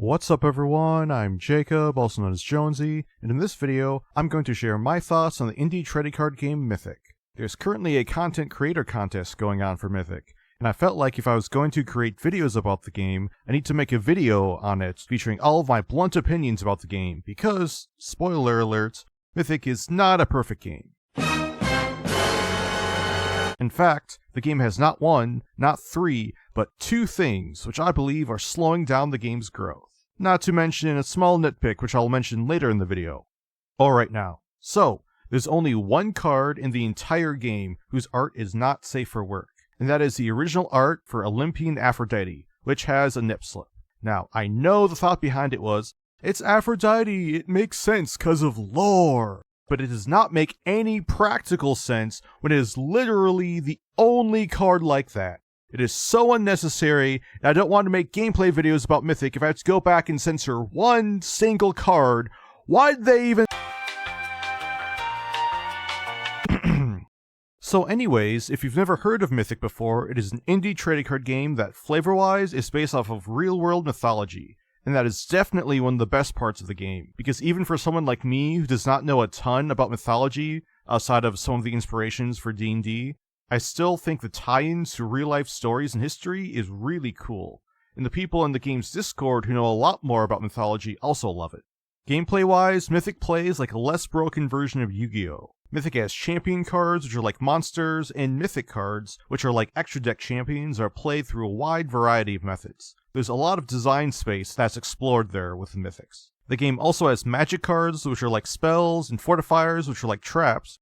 What's up everyone, I'm Jacob, also known as Jonesy, and in this video, I'm going to share my thoughts on the indie trading card game Mythik. There's currently a content creator contest going on for Mythik, and I felt like if I was going to create videos about the game, I need to make a video on it featuring all of my blunt opinions about the game, because, spoiler alert, Mythik is not a perfect game. In fact, the game has not one, not three, but two things which I believe are slowing down the game's growth. Not to mention a small nitpick which I'll mention later in the video. Alright now, so, there's only one card in the entire game whose art is not safe for work, and that is the original art for Olympian Aphrodite, which has a nip slip. Now, I know the thought behind it was, it's Aphrodite, it makes sense 'cause of lore. But it does not make any practical sense when it is literally the only card like that. It is so unnecessary, and I don't want to make gameplay videos about Mythik if I have to go back and censor one single card. Why'd they even... So anyways, if you've never heard of Mythik before, it is an indie trading card game that flavor-wise is based off of real-world mythology. And that is definitely one of the best parts of the game, because even for someone like me who does not know a ton about mythology outside of some of the inspirations for D&D, I still think the tie-ins to real-life stories and history is really cool, and the people in the game's Discord who know a lot more about mythology also love it. Gameplay-wise, Mythik plays like a less broken version of Yu-Gi-Oh! Mythik has champion cards, which are like monsters, and mythic cards, which are like extra deck champions, are played through a wide variety of methods. There's a lot of design space that's explored there with the Mythics. The game also has magic cards, which are like spells, and fortifiers, which are like traps.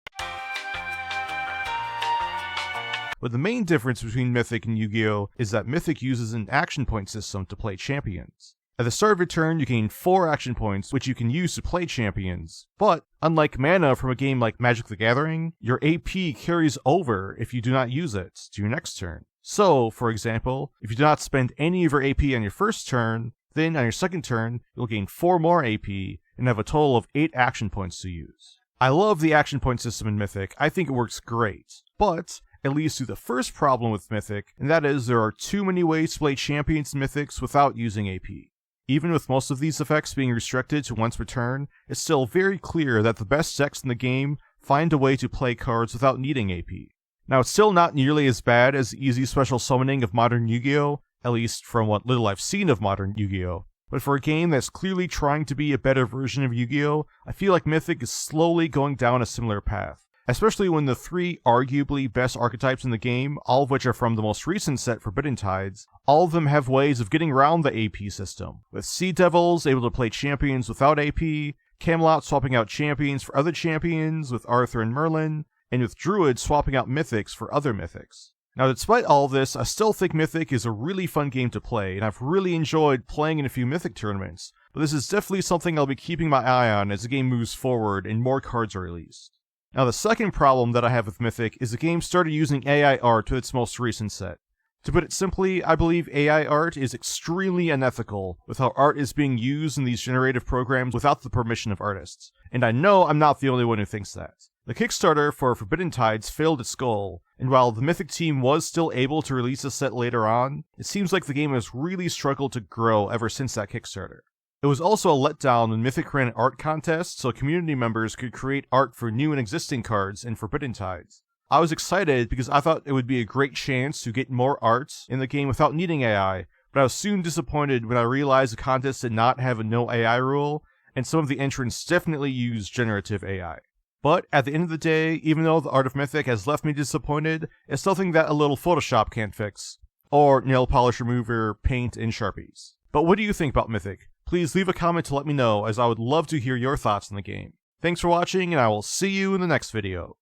But the main difference between Mythik and Yu-Gi-Oh! Is that Mythik uses an action point system to play champions. At the start of your turn, you gain 4 action points, which you can use to play champions. But, unlike mana from a game like Magic the Gathering, your AP carries over if you do not use it to your next turn. So, for example, if you do not spend any of your AP on your first turn, then on your second turn, you'll gain 4 more AP and have a total of 8 action points to use. I love the action point system in Mythik, I think it works great, but it leads to the first problem with Mythik, and that is there are too many ways to play champions in Mythics without using AP. Even with most of these effects being restricted to once per turn, it's still very clear that the best decks in the game find a way to play cards without needing AP. Now, it's still not nearly as bad as the easy special summoning of modern Yu-Gi-Oh!, at least from what little I've seen of modern Yu-Gi-Oh!, but for a game that's clearly trying to be a better version of Yu-Gi-Oh!, I feel like Mythik is slowly going down a similar path. Especially when the 3 arguably best archetypes in the game, all of which are from the most recent set Forbidden Tides, all of them have ways of getting around the AP system, with Sea Devils able to play champions without AP, Camelot swapping out champions for other champions with Arthur and Merlin, and with Druids swapping out Mythics for other Mythics. Now, despite all of this, I still think Mythik is a really fun game to play, and I've really enjoyed playing in a few Mythik tournaments, but this is definitely something I'll be keeping my eye on as the game moves forward and more cards are released. Now, the second problem that I have with Mythik is the game started using AI art with its most recent set. To put it simply, I believe AI art is extremely unethical with how art is being used in these generative programs without the permission of artists, and I know I'm not the only one who thinks that. The Kickstarter for Forbidden Tides failed its goal, and while the Mythik team was still able to release a set later on, it seems like the game has really struggled to grow ever since that Kickstarter. It was also a letdown when Mythik ran an art contest so community members could create art for new and existing cards in Forbidden Tides. I was excited because I thought it would be a great chance to get more art in the game without needing AI, but I was soon disappointed when I realized the contest did not have a no AI rule, and some of the entrants definitely used generative AI. But at the end of the day, even though the art of Mythik has left me disappointed, it's something that a little Photoshop can't fix. Or nail polish remover, paint, and Sharpies. But what do you think about Mythik? Please leave a comment to let me know, as I would love to hear your thoughts on the game. Thanks for watching, and I will see you in the next video.